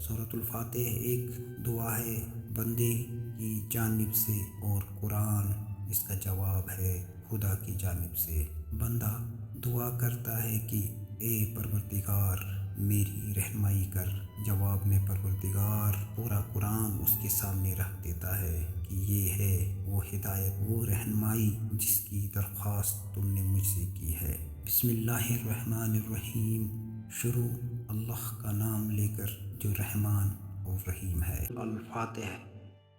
سورۃ الفاتح ایک دعا ہے بندے کی جانب سے اور قرآن اس کا جواب ہے خدا کی جانب سے۔ بندہ دعا کرتا ہے کہ اے پروردگار میری رہنمائی کر، جواب میں پروردگار پورا قرآن اس کے سامنے رکھ دیتا ہے کہ یہ ہے وہ ہدایت، وہ رہنمائی جس کی درخواست تم نے مجھ سے کی ہے۔ بسم اللہ الرحمن الرحیم، شروع اللہ کا نام لے کر جو رحمان اور رحیم ہے۔ الفاتح،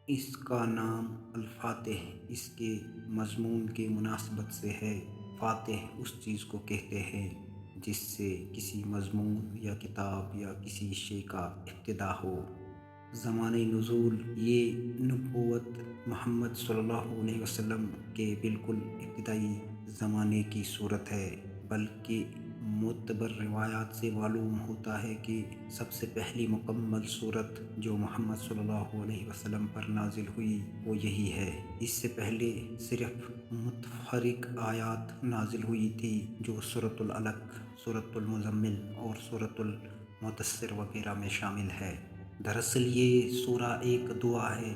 اس کا نام الفاتح اس کے مضمون کے مناسبت سے ہے۔ فاتح اس چیز کو کہتے ہیں جس سے کسی مضمون یا کتاب یا کسی شے کا ابتدا ہو۔ زمانہ نزول، یہ نبوت محمد صلی اللہ علیہ وسلم کے بالکل ابتدائی زمانے کی صورت ہے، بلکہ معتبر روایات سے معلوم ہوتا ہے کہ سب سے پہلی مکمل صورت جو محمد صلی اللہ علیہ وسلم پر نازل ہوئی وہ یہی ہے۔ اس سے پہلے صرف متفرق آیات نازل ہوئی تھی جو سورۃ العلق، سورۃ المزمل اور سورۃ المدثر وغیرہ میں شامل ہے۔ دراصل یہ سورہ ایک دعا ہے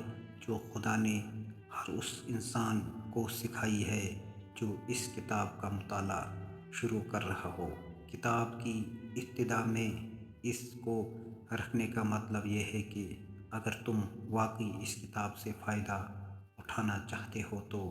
جو خدا نے ہر اس انسان کو سکھائی ہے جو اس کتاب کا مطالعہ شروع کر رہا ہو۔ کتاب کی ابتدا میں اس کو رکھنے کا مطلب یہ ہے کہ اگر تم واقعی اس کتاب سے فائدہ اٹھانا چاہتے ہو تو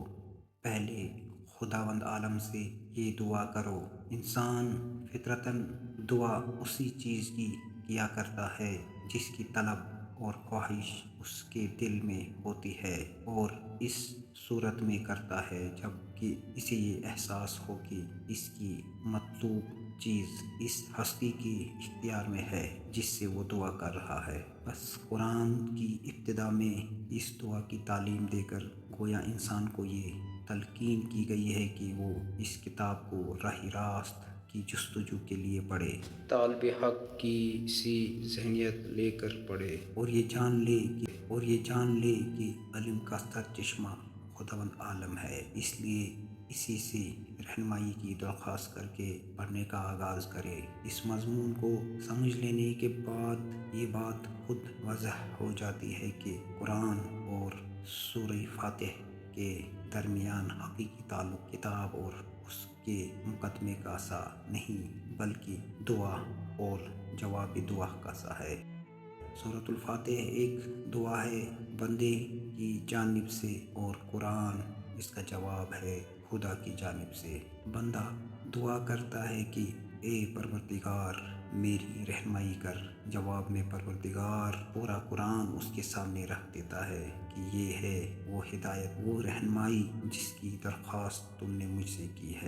پہلے خداوند عالم سے یہ دعا کرو۔ انسان فطرتاً دعا اسی چیز کی کیا کرتا ہے جس کی طلب اور خواہش اس کے دل میں ہوتی ہے، اور اس صورت میں کرتا ہے جب کہ اسے یہ احساس ہو کہ اس کی مطلوب چیز اس ہستی کی اختیار میں ہے جس سے وہ دعا کر رہا ہے۔ بس قرآن کی ابتدا میں اس دعا کی تعلیم دے کر گویا انسان کو یہ تلقین کی گئی ہے کہ وہ اس کتاب کو راہ راست کی جستجو کے لیے پڑھے، طالب حق کی سی ذہنیت لے کر پڑھے، اور یہ جان لے کہ علم کا سرچشمہ خداوند عالم ہے، اس لیے اسی سے رہنمائی کی درخواست کر کے پڑھنے کا آغاز کرے۔ اس مضمون کو سمجھ لینے کے بعد یہ بات خود واضح ہو جاتی ہے کہ قرآن اور سورہ فاتح کے درمیان حقیقی تعلق کتاب اور اس کے مقدمے کا سا نہیں بلکہ دعا اور جواب دعا کا سا ہے۔ سورۃ الفاتح ایک دعا ہے بندے کی جانب سے اور قرآن اس کا جواب ہے خدا کی جانب سے۔ بندہ دعا کرتا ہے کہ اے پروردگار میری رہنمائی کر، جواب میں پروردگار پورا قرآن اس کے سامنے رکھ دیتا ہے کہ یہ ہے وہ ہدایت، وہ رہنمائی جس کی درخواست تم نے مجھ سے کی ہے۔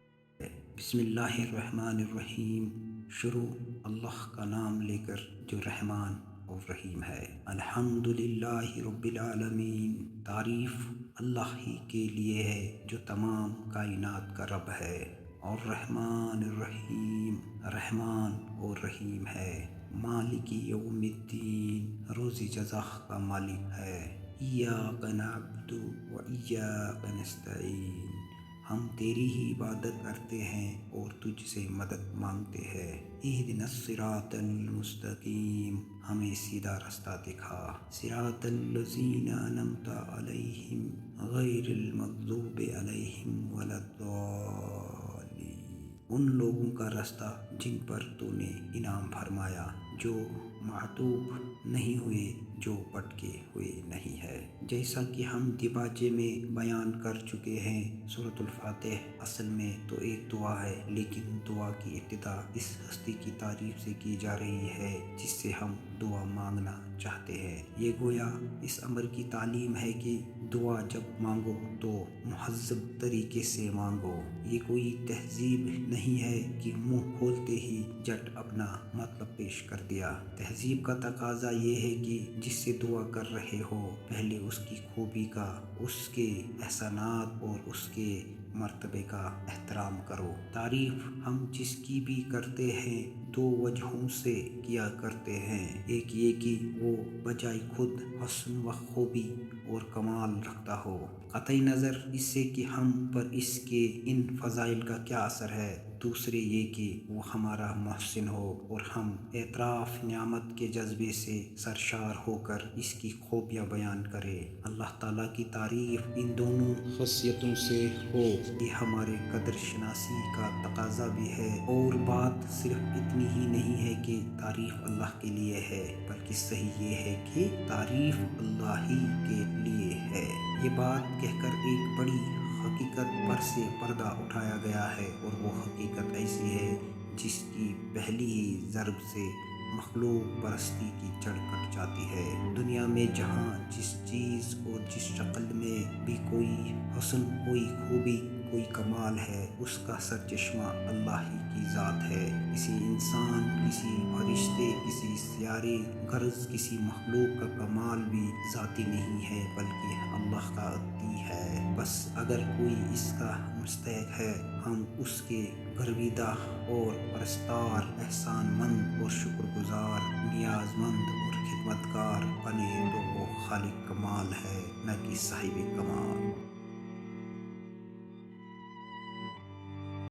بسم اللہ الرحمن الرحیم، شروع اللہ کا نام لے کر جو رحمان اور رحیم ہے۔ الحمدللہ رب العالمین، تعریف اللہ ہی کے لیے ہے جو تمام کائنات کا رب ہے، اور رحمان الرحیم، رحمان اور رحیم ہے۔ مالک یوم الدین، روز جزا کا مالک ہے۔ ایاک نعبد و ایاک نستعین، ہم تیری ہی عبادت کرتے ہیں اور تجھ سے مدد مانگتے ہیں۔ اہدنا الصراط المستقیم، ہمیں سیدھا رستہ دکھا۔ صراط الذین انعمت علیہم غیر المغضوب علیہم ولا الضالین، ان لوگوں کا رستہ جن پر تو نے انعام فرمایا، جو معطوب نہیں ہوئے، جو بھٹکے ہوئے نہیں ہے۔ جیسا کہ ہم دیباچے میں بیان کر چکے ہیں، سورۃ الفاتح اصل میں تو ایک دعا ہے، لیکن دعا کی ابتدا اس ہستی کی تعریف سے کی جا رہی ہے جس سے ہم دعا مانگنا چاہتے ہیں۔ یہ گویا اس امر کی تعلیم ہے کہ دعا جب مانگو تو مہذب طریقے سے مانگو۔ یہ کوئی تہذیب نہیں ہے کہ منہ کھولتے ہی جٹ اپنا مطلب پیش کر دیا۔ تہذیب کا تقاضا یہ ہے کہ جس سے دعا کر رہے ہو پہلے اس کی خوبی کا، اس کے احسانات اور اس کے مرتبے کا احترام کرو۔ تعریف ہم جس کی بھی کرتے ہیں دو وجہوں سے کیا کرتے ہیں، ایک یہ کہ وہ بجائے خود حسن و خوبی اور کمال رکھتا ہو، قطع نظر اس سے کہ ہم پر اس کے ان فضائل کا کیا اثر ہے، دوسرے یہ کہ وہ ہمارا محسن ہو اور ہم اعتراف نعمت کے جذبے سے سرشار ہو کر اس کی خوبیاں بیان کرے۔ اللہ تعالیٰ کی تعریف ان دونوں خاصیتوں سے ہو، یہ ہمارے قدر شناسی کا تقاضا بھی ہے۔ اور بات صرف اتنی ہی نہیں ہے کہ تعریف اللہ کے لیے ہے، بلکہ صحیح یہ ہے کہ تعریف اللہ ہی کے لیے ہے۔ یہ بات کہہ کر ایک بڑی حقیقت پر سے پردہ اٹھایا گیا ہے، اور وہ حقیقت ایسی ہے جس کی پہلی ہی ضرب سے مخلوق پرستی کی جڑ کٹ جاتی ہے۔ دنیا میں جہاں جس چیز اور جس شکل میں بھی کوئی حسن، کوئی خوبی، کوئی کمال ہے، اس کا سرچشمہ اللہ ہی کی ذات ہے۔ کسی انسان، کسی فرشتے، کسی سیارے، غرض کسی مخلوق کا کمال بھی ذاتی نہیں ہے، بلکہ اللہ کا عطیہ ہے۔ بس اگر کوئی اس کا مستحق ہے، ہم اس کے گرویدہ اور پرستار، احسان مند اور شکر گزار، نیاز مند اور خدمتگار بنے تو وہ خالق کمال ہے، نہ کہ صاحب کمال۔